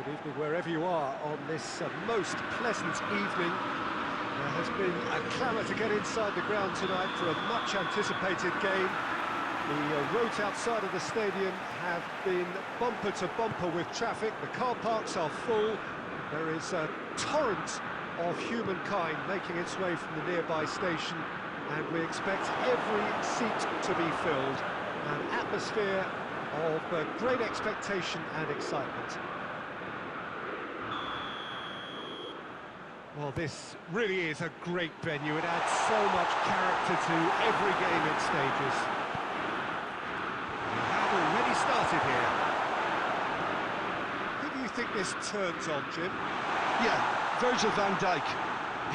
Good evening wherever you are on this most pleasant evening. There has been a clamour to get inside the ground tonight for a much anticipated game. The roads outside of the stadium have been bumper to bumper with traffic. The car parks are full. There is a torrent of humankind making its way from the nearby station, and we expect every seat to be filled. An atmosphere of great expectation and excitement. Well, this really is a great venue. It adds so much character to every game it stages. We have already started here. Who do you think this turns on, Jim? Yeah, Virgil van Dijk.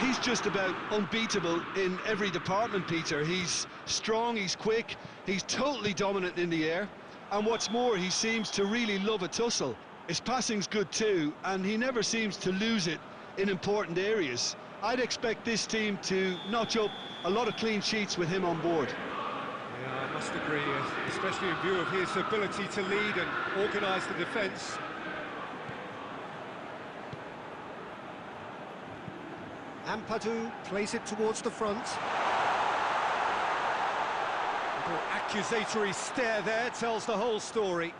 He's just about unbeatable in every department, Peter. He's strong, he's quick, he's totally dominant in the air. And what's more, he seems to really love a tussle. His passing's good too, and he never seems to lose it in important areas. I'd expect this team to notch up a lot of clean sheets with him on board. Yeah, I must agree, especially in view of his ability to lead and organise the defence. Ampadu plays it towards the front. Little accusatory stare there tells the whole story.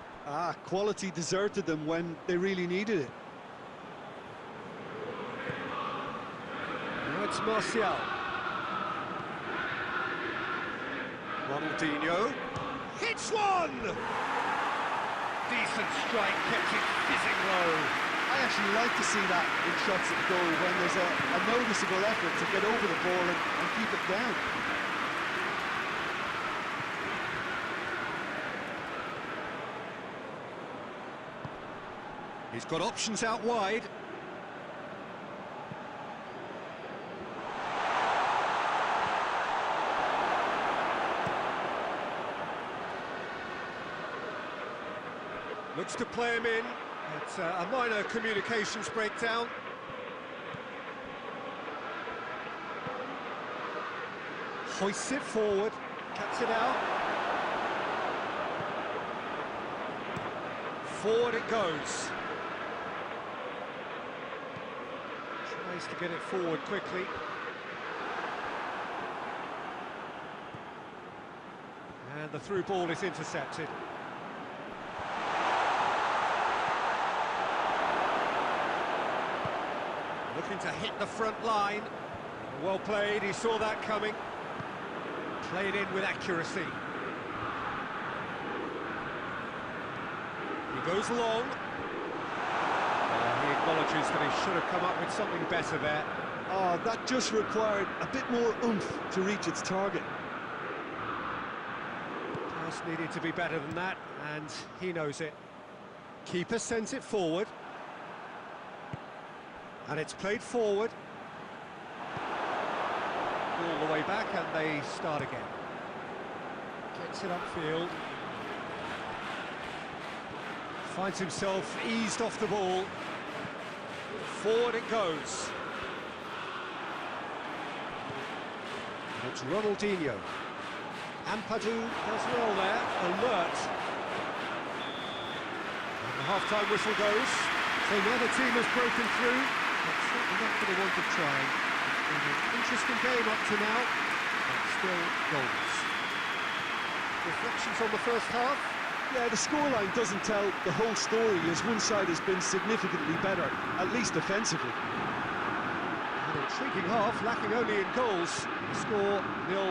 Quality deserted them when they really needed it. Now it's Martial. Ronaldinho hits one! Decent strike, kept it fizzing low. I actually like to see that in shots at goal when there's a noticeable effort to get over the ball and keep it down. He's got options out wide. Looks to play him in. It's a minor communications breakdown. Hoists it forward, cuts it out. Forward it goes. Tries to get it forward quickly. And the through ball is intercepted. Looking to hit the front line. Well played, he saw that coming. Played in with accuracy. He goes long. He acknowledges that he should have come up with something better there. That just required a bit more oomph to reach its target. Pass needed to be better than that, and he knows it. Keeper sends it forward. And it's played forward. All the way back, and they start again. Gets it upfield. Finds himself eased off the ball. Forward it goes. And it's Ronaldinho. Ampadu does well there, alert. And the half-time whistle goes. So now the team has broken through. But certainly not going to want to try. It's been an interesting game up to now, but still goals. Reflections on the first half? Yeah, the scoreline doesn't tell the whole story, as one side has been significantly better, at least offensively. An intriguing half, lacking only in goals. The score 0-0.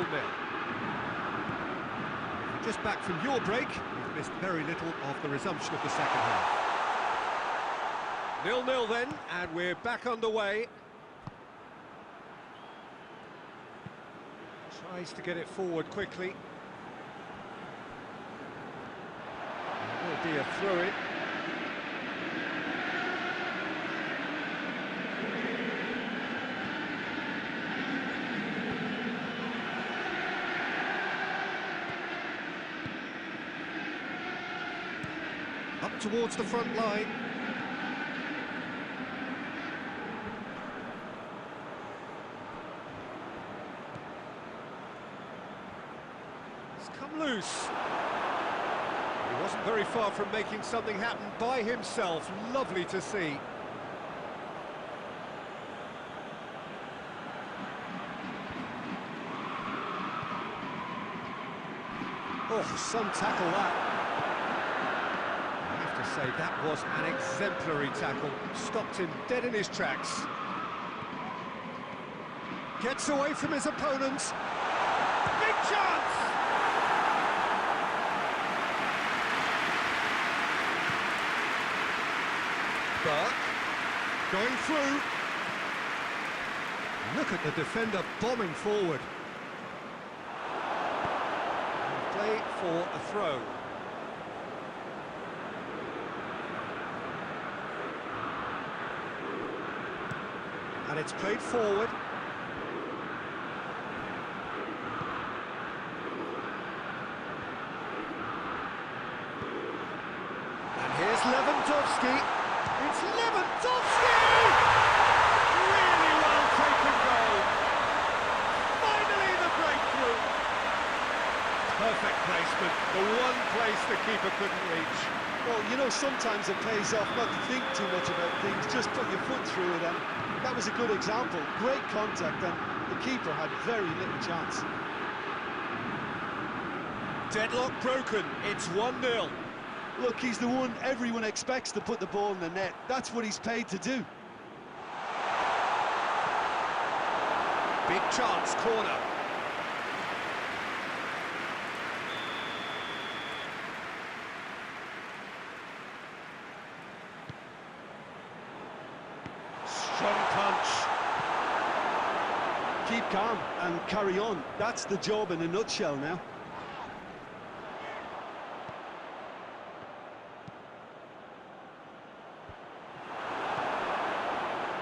If you're just back from your break, you've missed very little of the resumption of the second half. 0-0 then, and we're back underway. Tries to get it forward quickly. There will be a throw-in. Up towards the front line. Come loose. He Wasn't very far from making something happen by himself. Lovely to see. Oh, some tackle that. I have to say, that was an exemplary tackle. Stopped him dead in his tracks. Gets away from his opponents. Big chance! Burke, going through. Look at the defender bombing forward. And play for a throw. And it's played forward. And here's Lewandowski. It's Lewandowski! Really well taken goal. Finally the breakthrough. Perfect placement, the one place the keeper couldn't reach. Well, you know, sometimes it pays off not to think too much about things, just put your foot through it, and that was a good example. Great contact, and the keeper had very little chance. Deadlock broken, it's 1-0. Look, he's the one everyone expects to put the ball in the net. That's what he's paid to do. Big chance, corner. Strong punch. Keep calm and carry on. That's the job in a nutshell now.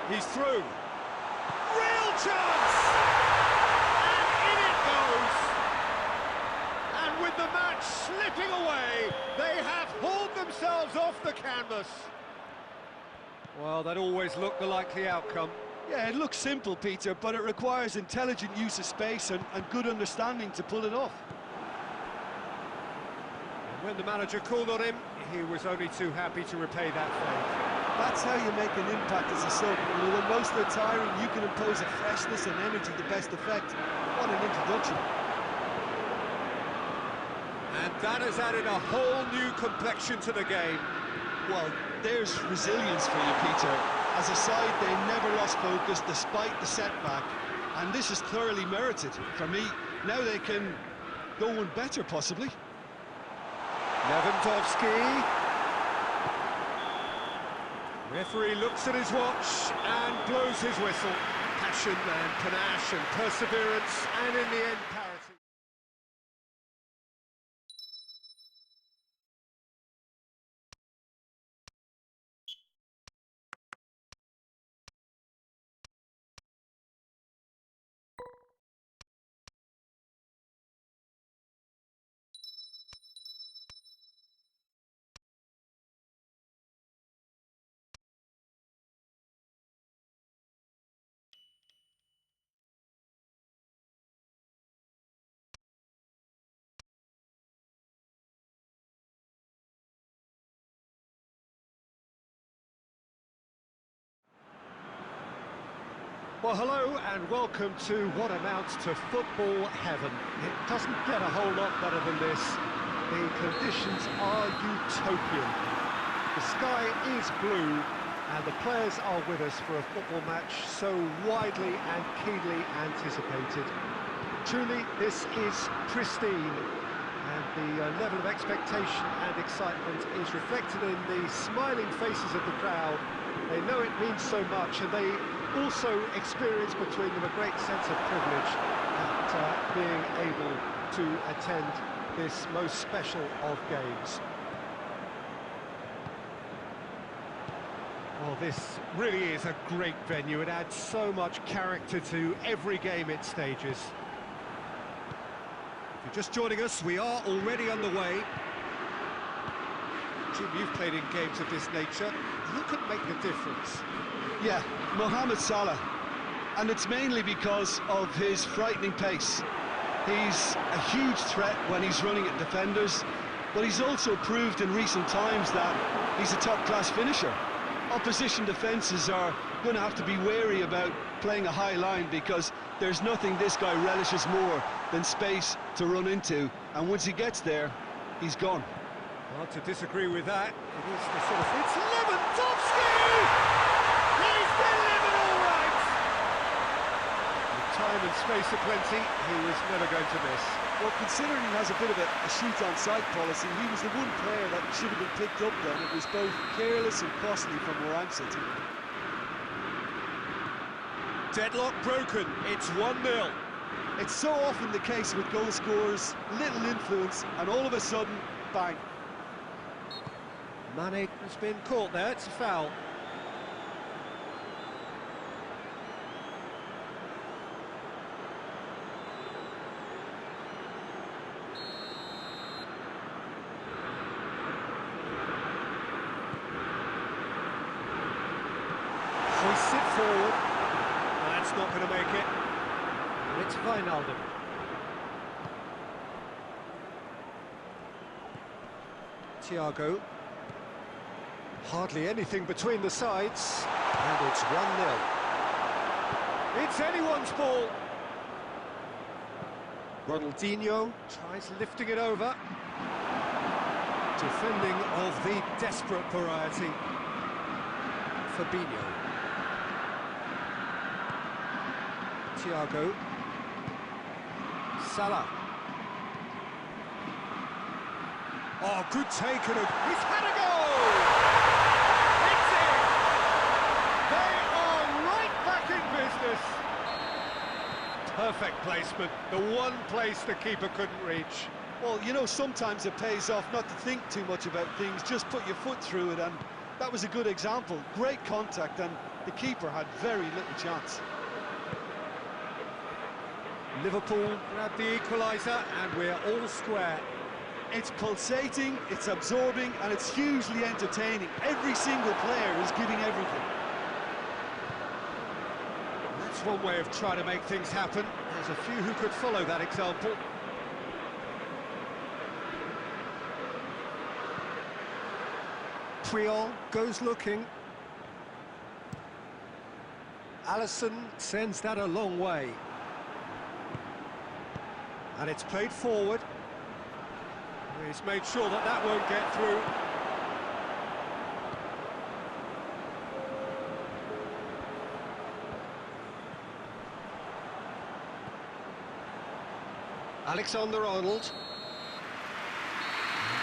He's through. Real chance! And in it goes! And with the match slipping away, they have hauled themselves off the canvas. Well, that always looked the likely outcome. Yeah, it looks simple, Peter, but it requires intelligent use of space and good understanding to pull it off. And when the manager called on him, he was only too happy to repay that favour. That's how you make an impact as a sub. You know, when most are tiring, you can impose a freshness and energy to best effect. What an introduction. And that has added a whole new complexion to the game. Well, there's resilience for you, Peter. As a side, they never lost focus despite the setback. And this is thoroughly merited. For me, now they can go one better, possibly. Lewandowski. Referee looks at his watch and blows his whistle. Passion and panache and perseverance, and in the end, parity. Well, hello and welcome to what amounts to football heaven. It doesn't get a whole lot better than this. The conditions are utopian. The sky is blue and the players are with us for a football match so widely and keenly anticipated. Truly, this is pristine, and the level of expectation and excitement is reflected in the smiling faces of the crowd. They know it means so much, and they also experience between them a great sense of privilege at being able to attend this most special of games. Well, this really is a great venue. It adds so much character to every game it stages. If you're just joining us, we are already underway. Jim, you've played in games of this nature. Who can make the difference? Yeah, Mohamed Salah, and it's mainly because of his frightening pace. He's a huge threat when he's running at defenders. but he's also proved in recent times that he's a top-class finisher. Opposition defences are going to have to be wary about playing a high line, because there's nothing this guy relishes more than space to run into, and once he gets there, he's gone. Hard to disagree with that. It is the sort of... It's Lewandowski! He's delivered all right! With time and space aplenty, he was never going to miss. Well, considering he has a bit of a shoot-on-sight policy, he was the one player that should have been picked up then. It was both careless and costly from where I'm sitting. Deadlock broken, it's 1-0. It's so often the case with goal scorers, little influence, and all of a sudden, bang. Mane has been caught there, it's a foul. Hoists it forward. That's not going to make it. And it's Wijnaldum. Thiago. Hardly anything between the sides, and it's 1-0. It's anyone's ball. Ronaldinho tries lifting it over. Defending of the desperate variety. Fabinho. Thiago. Salah. Oh, good take, and he's had a goal! It's in! They are right back in business! Perfect placement, the one place the keeper couldn't reach. Well, you know, sometimes it pays off not to think too much about things, just put your foot through it, and that was a good example. Great contact, and the keeper had very little chance. Liverpool grabbed the equaliser, and we're all square. It's pulsating, it's absorbing, and it's hugely entertaining. Every single player is giving everything. That's one way of trying to make things happen. There's a few who could follow that example. Puyol goes looking. Alisson sends that a long way. And it's played forward. He's made sure that that won't get through. Alexander-Arnold.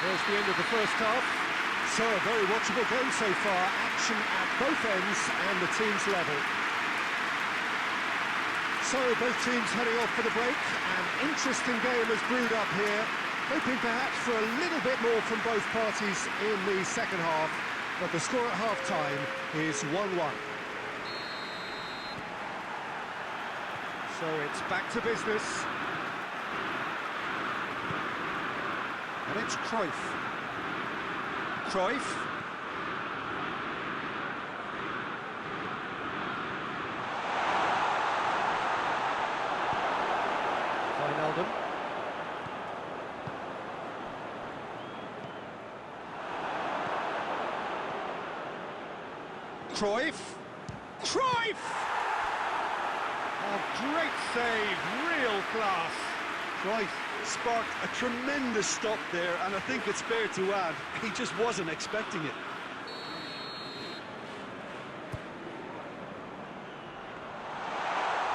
There's the end of the first half. So a very watchable game so far. Action at both ends and the team's level. So both teams heading off for the break. An interesting game has brewed up here. Hoping perhaps for a little bit more from both parties in the second half, but the score at half-time is 1-1. So it's back to business. And it's Cruyff. Cruyff. Wijnaldum. Cruyff! Cruyff! Oh, great save, real class. Cruyff sparked a tremendous stop there, and I think it's fair to add, he just wasn't expecting it.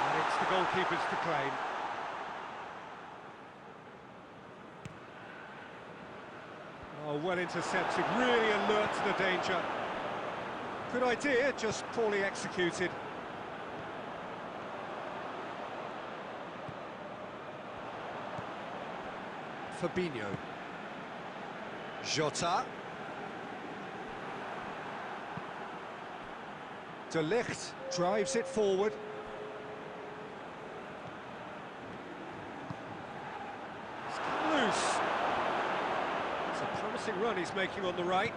And it's the goalkeepers to claim. Oh, well intercepted, really alert to the danger. Good idea, just poorly executed. Fabinho. Jota. De Ligt drives it forward. It's come loose. It's a promising run he's making on the right.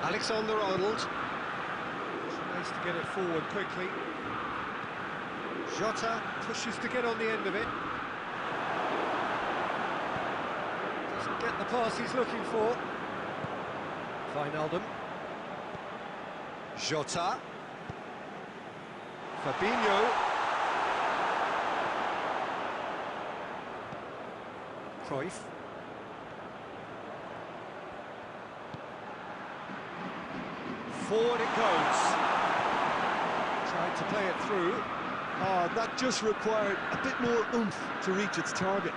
Alexander-Arnold tries to get it forward quickly. Jota pushes to get on the end of it. Doesn't get the pass he's looking for. Wijnaldum. Jota. Fabinho. Cruyff. Forward it goes. Tried to play it through. Oh, that just required a bit more oomph to reach its target.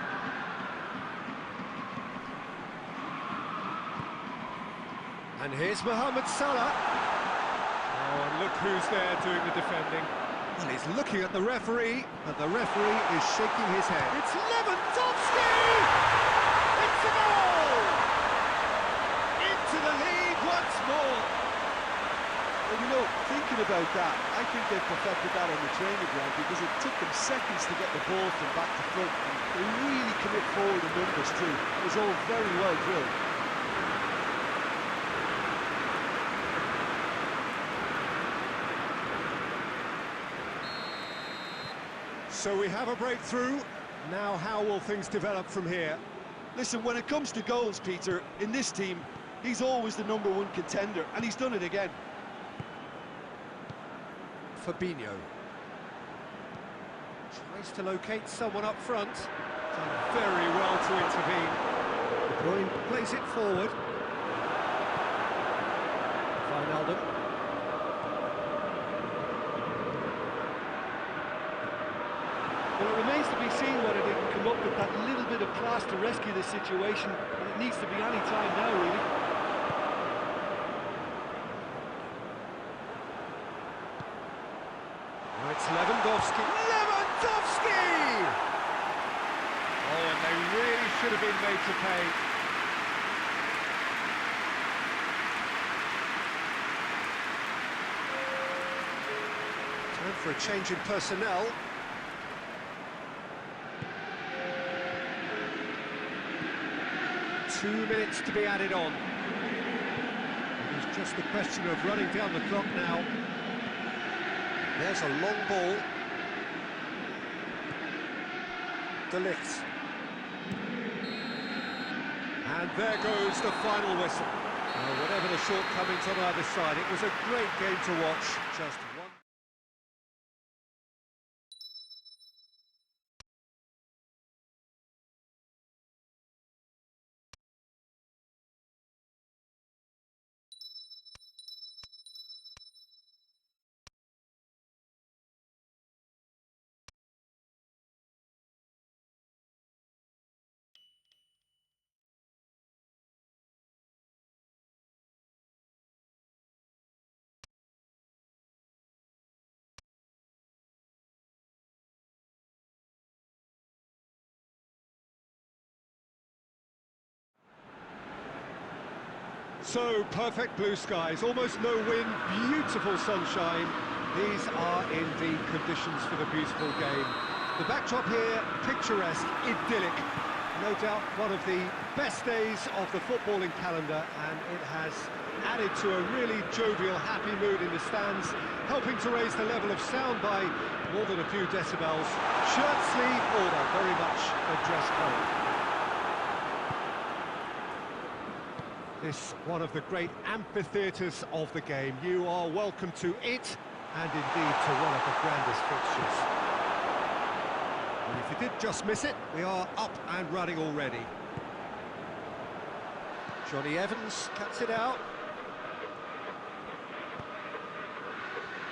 And here's Mohamed Salah. Oh, and look who's there doing the defending. Well, he's looking at the referee, and the referee is shaking his head. It's Lewandowski! It's a goal! Into the lead once more. Well, you know, thinking about that, I think they've perfected that on the training ground because it took them seconds to get the ball from back to front. And they really commit forward in numbers too. It was all very well drilled. So we have a breakthrough. Now how will things develop from here? Listen, when it comes to goals, Peter, in this team, he's always the #1 contender, and he's done it again. Fabinho. Tries to locate someone up front. Done very well to intervene. De Bruyne plays it forward. Wijnaldum. Well, it remains to be seen whether they can come up with that little bit of class to rescue the situation. And it needs to be any time now, really. Oh, it's Lewandowski. Lewandowski! Oh, and they really should have been made to pay. Time for a change in personnel. Two minutes to be added on. It's just a question of running down the clock now. There's a long ball. De Ligt. And there goes the final whistle. Well, whatever the shortcomings on either side, it was a great game to watch. Just one. So, perfect blue skies, almost no wind, beautiful sunshine. These are indeed conditions for the beautiful game. The backdrop here, picturesque, idyllic. No doubt one of the best days of the footballing calendar, and it has added to a really jovial, happy mood in the stands, helping to raise the level of sound by more than a few decibels. Shirt sleeve order, very much a dress code. This one of the great amphitheatres of the game. You are welcome to it, and indeed to one of the grandest fixtures. And if you did just miss it, we are up and running already. Johnny Evans cuts it out.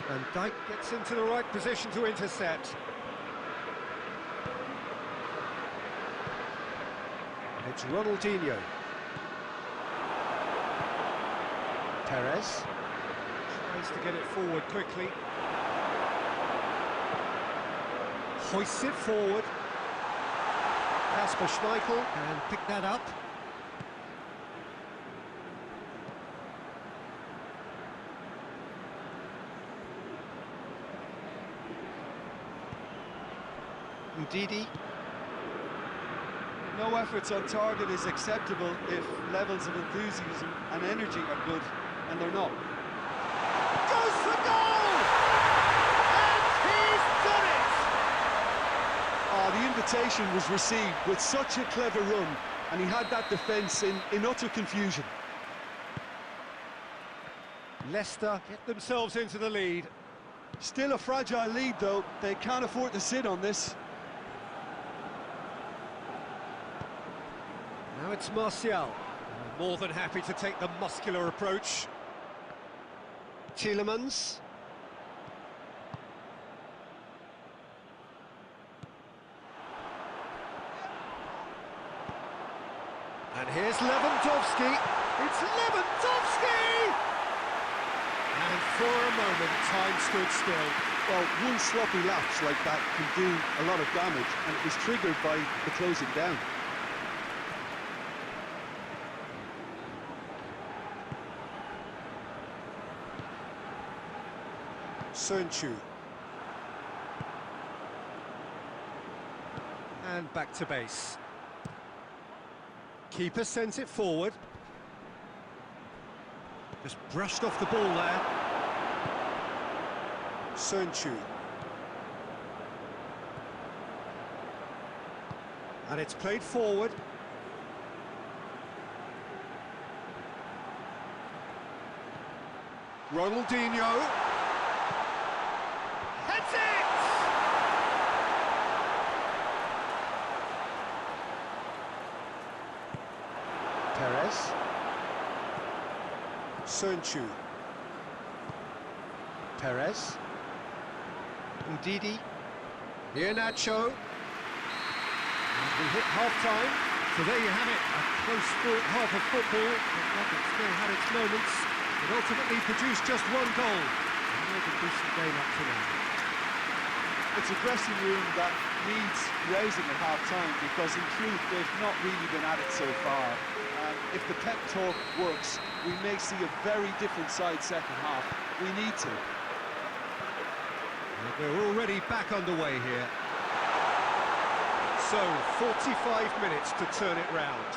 Van Dijk gets into the right position to intercept. It's Ronaldinho. Perez tries to get it forward quickly. Hoists it forward. Kasper Schmeichel can pick that up. Ndidi. No efforts on target is acceptable if levels of enthusiasm and energy are good, and they're not. Goes for goal! And he's done it! invitation was received with such a clever run, and he had that defence in utter confusion. Leicester get themselves into the lead. Still a fragile lead, though. They can't afford to sit on this. Now it's Martial. More than happy to take the muscular approach. Tielemans. And here's Lewandowski. It's Lewandowski! And for a moment, time stood still. Well, one sloppy lapse like that can do a lot of damage, and it was triggered by the closing down. Sunchu. And back to base. Keeper sends it forward. Just brushed off the ball there. Sunchu. And it's played forward. Ronaldinho. Heads it! Perez. Sunchu. Perez. Ndidi. Iheanacho. And we hit half-time. So there you have it, a close-fought half of football. It's still had its moments. It ultimately produced just one goal. Another decent game up to now. It's a dressing room that needs raising at half-time, because in truth they've not really been at it so far. If the pep talk works, we may see a very different side second half. We need to. We're already back underway here. So, 45 minutes to turn it round.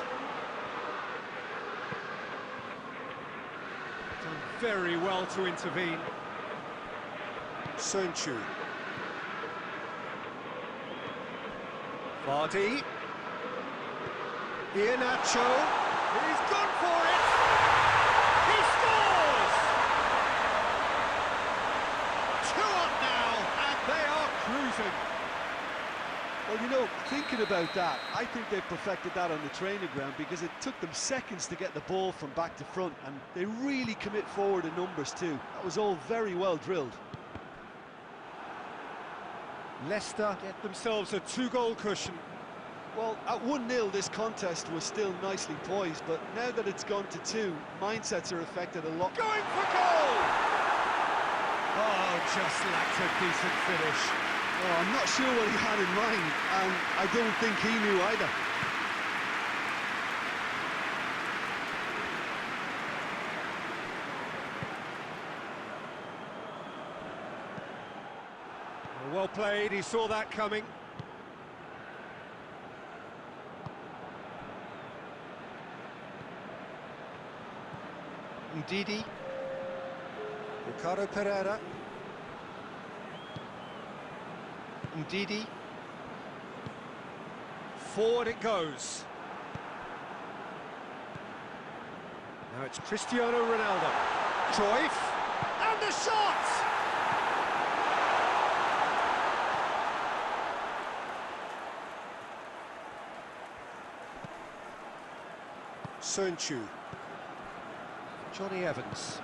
Done very well to intervene. Sunchu. Vardy. Iheanacho. He's gone for it! He scores! 2 up now, and they are cruising. Well, you know, thinking about that, I think they perfected that on the training ground, because it took them seconds to get the ball from back to front, and they really commit forward in numbers too. That was all very well drilled. Leicester get themselves a 2-goal cushion. Well, at 1-0 this contest was still nicely poised, but now that it's gone to 2, mindsets are affected a lot. Going for goal! Oh, just lacked a decent finish. Oh, I'm not sure what he had in mind, and I don't think he knew either. Well played, he saw that coming. Ndidi. Ricardo Pereira. Ndidi. Forward it goes. Now it's Cristiano Ronaldo. Cruyff. And the shot! Sunchu. Johnny Evans.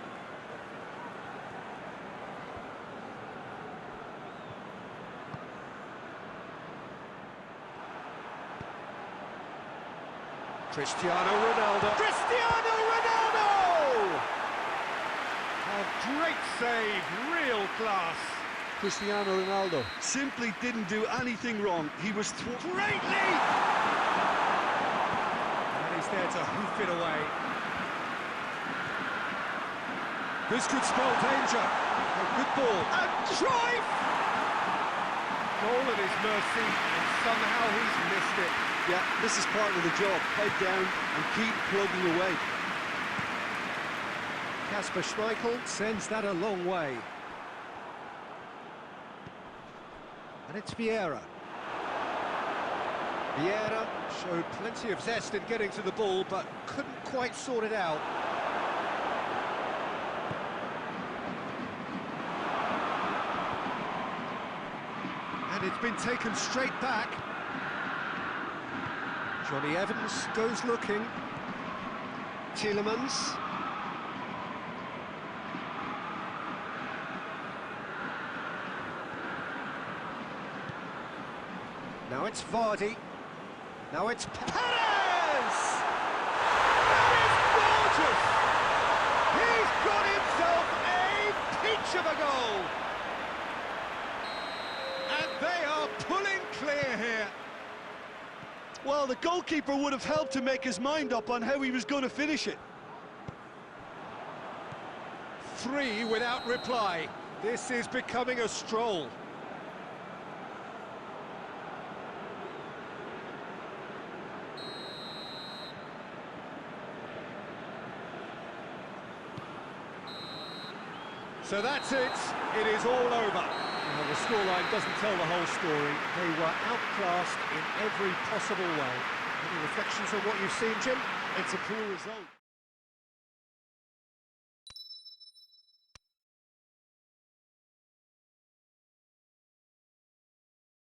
Cristiano Ronaldo. Cristiano Ronaldo! A great save, real class. Cristiano Ronaldo simply didn't do anything wrong. He was great leap! And he's there to hoof it away. This could spell danger. A good ball. And Cruyff! Goal at his mercy, and somehow he's missed it. Yeah, this is part of the job. Head down and keep plugging away. Kasper Schmeichel sends that a long way. And it's Vieira. Vieira showed plenty of zest in getting to the ball, but couldn't quite sort it out. And it's been taken straight back. Johnny Evans goes looking. Tielemans. Now it's Vardy. Now it's Perez! That is gorgeous! He's got himself a peach of a goal! And they are pulling clear here. Well, the goalkeeper would have helped to make his mind up on how he was going to finish it. 3 without reply. This is becoming a stroll. So that's it. It is all over. Well, the scoreline doesn't tell the whole story. They were outclassed in every possible way. Any reflections on what you've seen, Jim? It's a poor result.